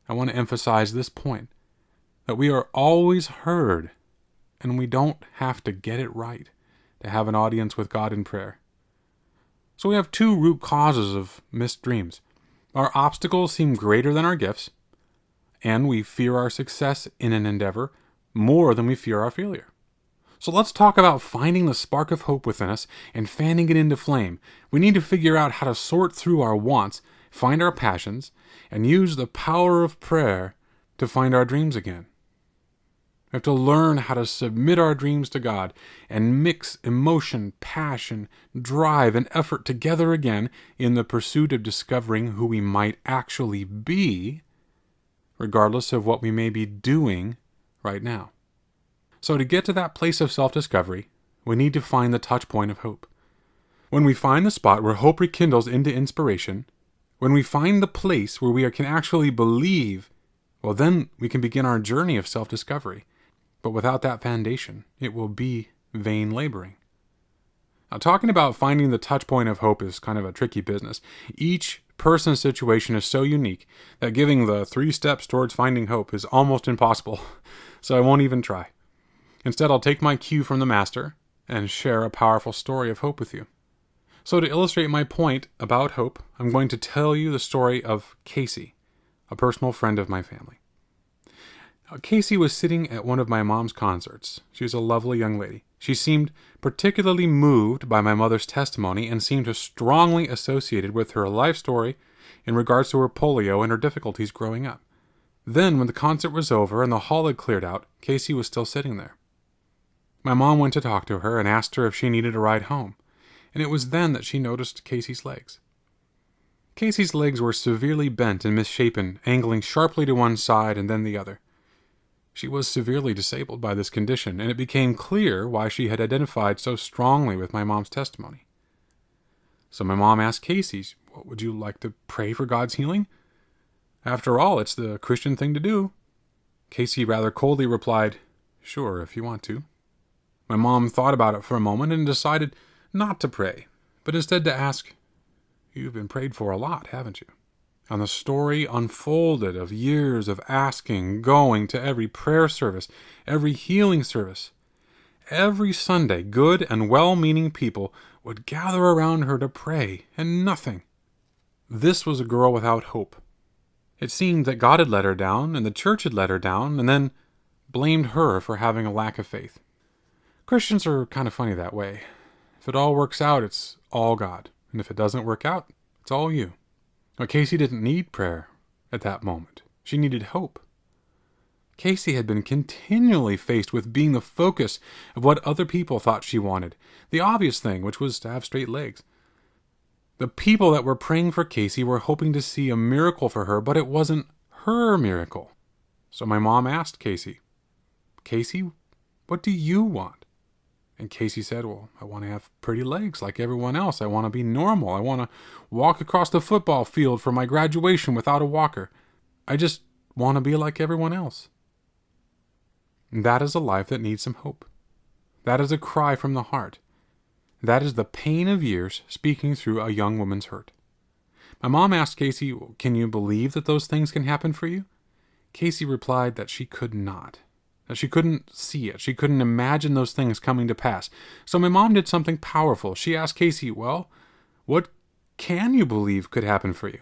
I want to emphasize this point, that we are always heard, and we don't have to get it right to have an audience with God in prayer. So we have two root causes of missed dreams. Our obstacles seem greater than our gifts, and we fear our success in an endeavor more than we fear our failure. So let's talk about finding the spark of hope within us and fanning it into flame. We need to figure out how to sort through our wants, find our passions, and use the power of prayer to find our dreams again. We have to learn how to submit our dreams to God and mix emotion, passion, drive, and effort together again in the pursuit of discovering who we might actually be, regardless of what we may be doing right now. So to get to that place of self-discovery, we need to find the touch point of hope. When we find the spot where hope rekindles into inspiration, when we find the place where we can actually believe, well, then we can begin our journey of self-discovery. But without that foundation, it will be vain laboring. Now, talking about finding the touch point of hope is kind of a tricky business. Each person's situation is so unique that giving the 3 steps towards finding hope is almost impossible, so I won't even try. Instead, I'll take my cue from the Master and share a powerful story of hope with you. So to illustrate my point about hope, I'm going to tell you the story of Casey, a personal friend of my family. Casey was sitting at one of my mom's concerts. She was a lovely young lady. She seemed particularly moved by my mother's testimony and seemed to strongly associated with her life story in regards to her polio and her difficulties growing up. Then, when the concert was over and the hall had cleared out, Casey was still sitting there. My mom went to talk to her and asked her if she needed a ride home, and it was then that she noticed Casey's legs. Casey's legs were severely bent and misshapen, angling sharply to one side and then the other. She was severely disabled by this condition, and it became clear why she had identified so strongly with my mom's testimony. So my mom asked Casey, would you like to pray for God's healing? After all, it's the Christian thing to do. Casey rather coldly replied, sure, if you want to. My mom thought about it for a moment and decided not to pray, but instead to ask, you've been prayed for a lot, haven't you? And the story unfolded of years of asking, going to every prayer service, every healing service. Every Sunday, good and well-meaning people would gather around her to pray, and nothing. This was a girl without hope. It seemed that God had let her down, and the church had let her down, and then blamed her for having a lack of faith. Christians are kind of funny that way. If it all works out, it's all God. And if it doesn't work out, it's all you. But Casey didn't need prayer at that moment. She needed hope. Casey had been continually faced with being the focus of what other people thought she wanted. The obvious thing, which was to have straight legs. The people that were praying for Casey were hoping to see a miracle for her, but it wasn't her miracle. So my mom asked Casey, Casey, what do you want? And Casey said, well, I want to have pretty legs like everyone else. I want to be normal. I want to walk across the football field for my graduation without a walker. I just want to be like everyone else. And that is a life that needs some hope. That is a cry from the heart. That is the pain of years speaking through a young woman's hurt. My mom asked Casey, can you believe that those things can happen for you? Casey replied that she could not. That she couldn't see it. She couldn't imagine those things coming to pass. So my mom did something powerful. She asked Casey, well, what can you believe could happen for you?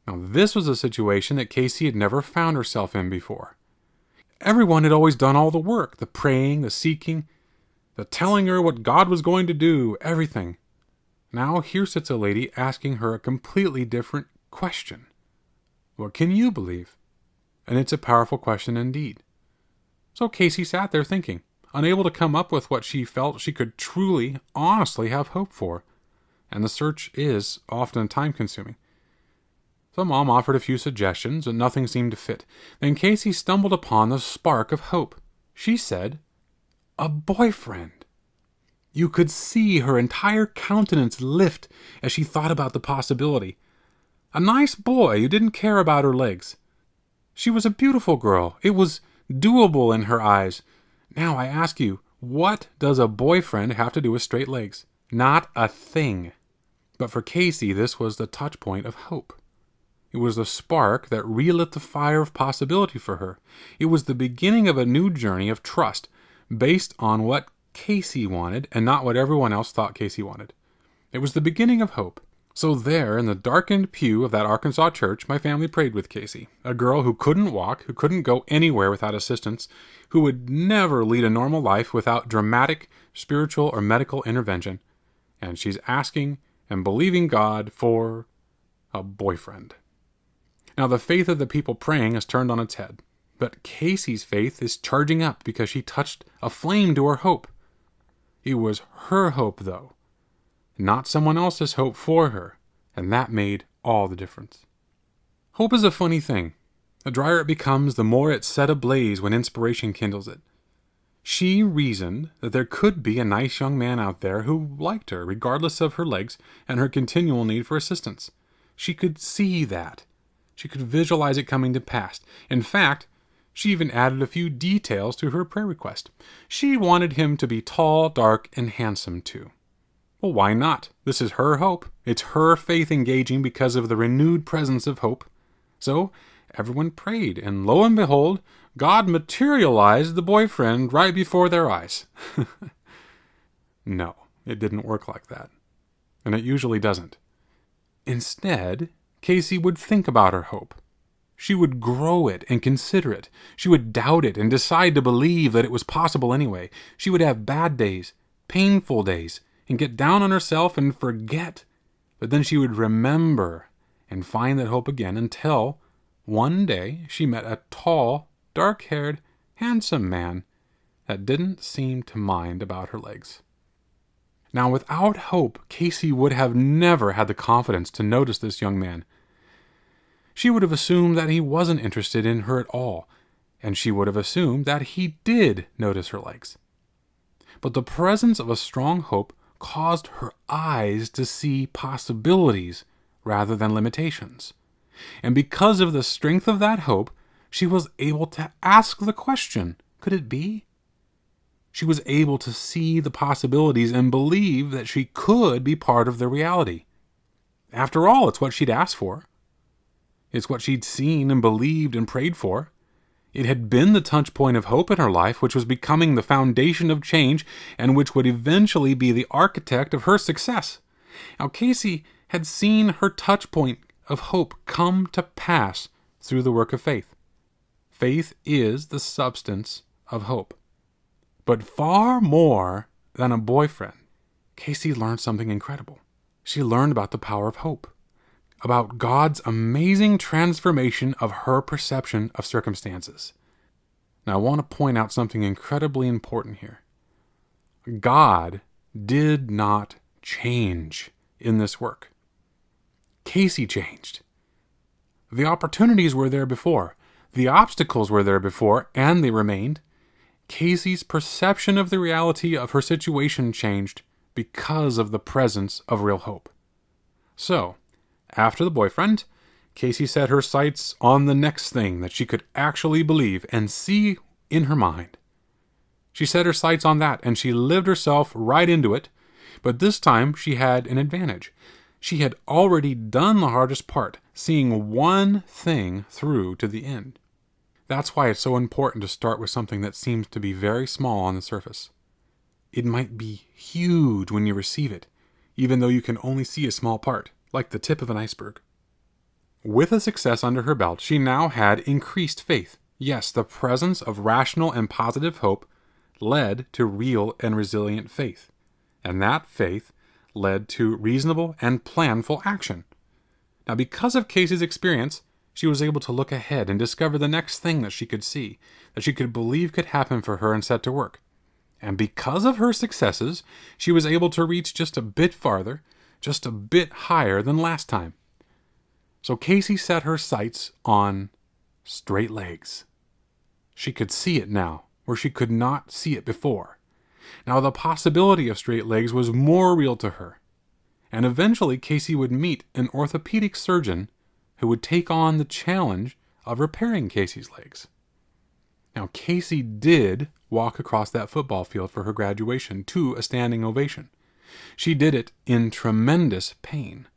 Now, this was a situation that Casey had never found herself in before. Everyone had always done all the work, the praying, the seeking, the telling her what God was going to do, everything. Now here sits a lady asking her a completely different question. What can you believe? And it's a powerful question indeed. So Casey sat there thinking, unable to come up with what she felt she could truly, honestly have hope for. And the search is often time-consuming. So Mom offered a few suggestions, and nothing seemed to fit. Then Casey stumbled upon the spark of hope. She said, a boyfriend. You could see her entire countenance lift as she thought about the possibility. A nice boy who didn't care about her legs. She was a beautiful girl. It was doable in her eyes. Now I ask you, what does a boyfriend have to do with straight legs? Not a thing. But for Casey, this was the touch point of hope. It was the spark that relit the fire of possibility for her. It was the beginning of a new journey of trust based on what Casey wanted and not what everyone else thought Casey wanted. It was the beginning of hope. So there, in the darkened pew of that Arkansas church, my family prayed with Casey, a girl who couldn't walk, who couldn't go anywhere without assistance, who would never lead a normal life without dramatic, spiritual, or medical intervention. And she's asking and believing God for a boyfriend. Now, the faith of the people praying is turned on its head, but Casey's faith is charging up because she touched a flame to her hope. It was her hope, though, not someone else's hope for her, and that made all the difference. Hope is a funny thing. The drier it becomes, the more it's set ablaze when inspiration kindles it. She reasoned that there could be a nice young man out there who liked her, regardless of her legs and her continual need for assistance. She could see that. She could visualize it coming to pass. In fact, she even added a few details to her prayer request. She wanted him to be tall, dark, and handsome too. Well, why not? This is her hope. It's her faith engaging because of the renewed presence of hope. So everyone prayed, and lo and behold, God materialized the boyfriend right before their eyes. No, it didn't work like that. And it usually doesn't. Instead, Casey would think about her hope. She would grow it and consider it. She would doubt it and decide to believe that it was possible anyway. She would have bad days, painful days, and get down on herself and forget. But then she would remember and find that hope again until one day she met a tall, dark-haired, handsome man that didn't seem to mind about her legs. Now, without hope, Casey would have never had the confidence to notice this young man. She would have assumed that he wasn't interested in her at all, and she would have assumed that he did notice her legs. But the presence of a strong hope caused her eyes to see possibilities rather than limitations. And because of the strength of that hope, she was able to ask the question, could it be? She was able to see the possibilities and believe that she could be part of the reality. After all, it's what she'd asked for. It's what she'd seen and believed and prayed for. It had been the touch point of hope in her life, which was becoming the foundation of change and which would eventually be the architect of her success. Now, Casey had seen her touch point of hope come to pass through the work of faith. Faith is the substance of hope. But far more than a boyfriend, Casey learned something incredible. She learned about the power of hope, about God's amazing transformation of her perception of circumstances. Now, I want to point out something incredibly important here. God did not change in this work. Casey changed. The opportunities were there before. The obstacles were there before, and they remained. Casey's perception of the reality of her situation changed because of the presence of real hope. So, after the boyfriend, Casey set her sights on the next thing that she could actually believe and see in her mind. She set her sights on that, and she lived herself right into it, but this time she had an advantage. She had already done the hardest part, seeing one thing through to the end. That's why it's so important to start with something that seems to be very small on the surface. It might be huge when you receive it, even though you can only see a small part, like the tip of an iceberg. With a success under her belt, she now had increased faith. Yes, the presence of rational and positive hope led to real and resilient faith, and that faith led to reasonable and planful action. Now, because of Casey's experience, she was able to look ahead and discover the next thing that she could see, that she could believe could happen for her and set to work. And because of her successes, she was able to reach just a bit farther, just a bit higher than last time. So Casey set her sights on straight legs. She could see it now, where she could not see it before. Now the possibility of straight legs was more real to her. And eventually Casey would meet an orthopedic surgeon who would take on the challenge of repairing Casey's legs. Now, Casey did walk across that football field for her graduation to a standing ovation. She did it in tremendous pain,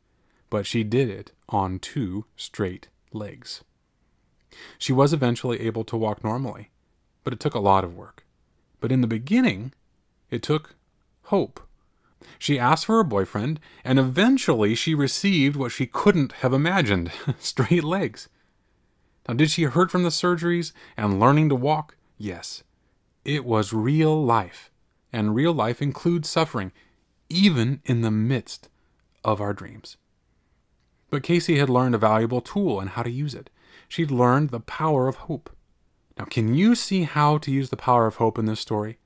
but she did it on 2 straight legs. She was eventually able to walk normally, but it took a lot of work. But in the beginning, it took hope. She asked for a boyfriend, and eventually she received what she couldn't have imagined, straight legs. Now, did she hurt from the surgeries and learning to walk? Yes. It was real life, and real life includes suffering, even in the midst of our dreams. But Casey had learned a valuable tool and how to use it. She'd learned the power of hope. Now, can you see how to use the power of hope in this story?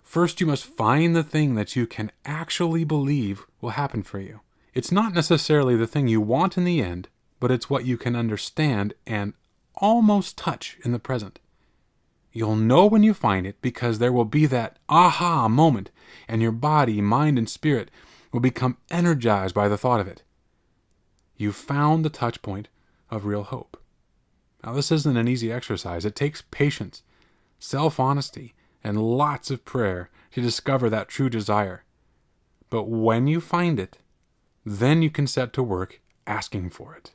First, you must find the thing that you can actually believe will happen for you. It's not necessarily the thing you want in the end, but it's what you can understand and almost touch in the present. You'll know when you find it because there will be that aha moment, and your body, mind, and spirit will become energized by the thought of it. You've found the touch point of real hope. Now, this isn't an easy exercise. It takes patience, self-honesty, and lots of prayer to discover that true desire. But when you find it, then you can set to work asking for it,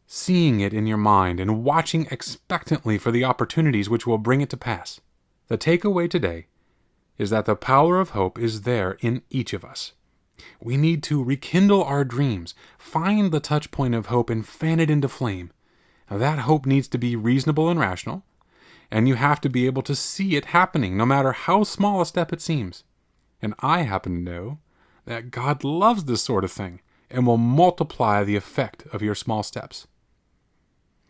seeing it in your mind and watching expectantly for the opportunities which will bring it to pass. The takeaway today is that the power of hope is there in each of us. We need to rekindle our dreams, find the touch point of hope, and fan it into flame. Now, that hope needs to be reasonable and rational, and you have to be able to see it happening, no matter how small a step it seems. And I happen to know that God loves this sort of thing and will multiply the effect of your small steps.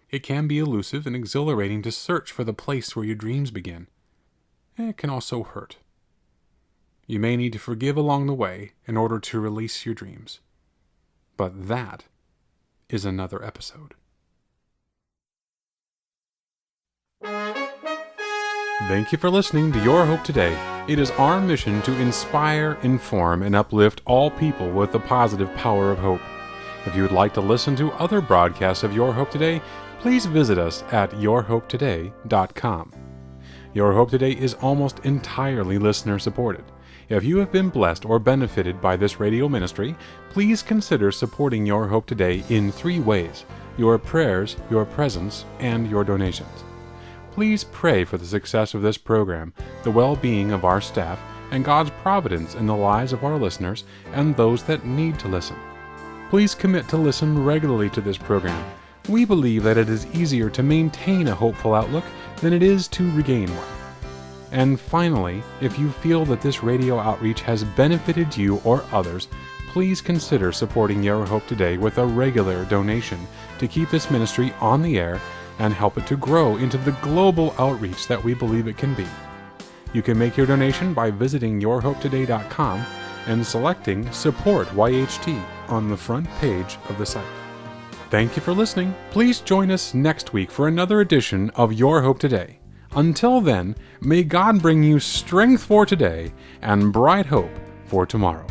It can be elusive and exhilarating to search for the place where your dreams begin. It can also hurt. You may need to forgive along the way in order to release your dreams. But that is another episode. Thank you for listening to Your Hope Today. It is our mission to inspire, inform, and uplift all people with the positive power of hope. If you would like to listen to other broadcasts of Your Hope Today, please visit us at yourhopetoday.com. Your Hope Today is almost entirely listener-supported. If you have been blessed or benefited by this radio ministry, please consider supporting Your Hope Today in 3 ways: your prayers, your presence, and your donations. Please pray for the success of this program, the well-being of our staff, and God's providence in the lives of our listeners and those that need to listen. Please commit to listen regularly to this program. We believe that it is easier to maintain a hopeful outlook than it is to regain one. And finally, if you feel that this radio outreach has benefited you or others, please consider supporting Your Hope Today with a regular donation to keep this ministry on the air and help it to grow into the global outreach that we believe it can be. You can make your donation by visiting yourhopetoday.com and selecting Support YHT on the front page of the site. Thank you for listening. Please join us next week for another edition of Your Hope Today. Until then, may God bring you strength for today and bright hope for tomorrow.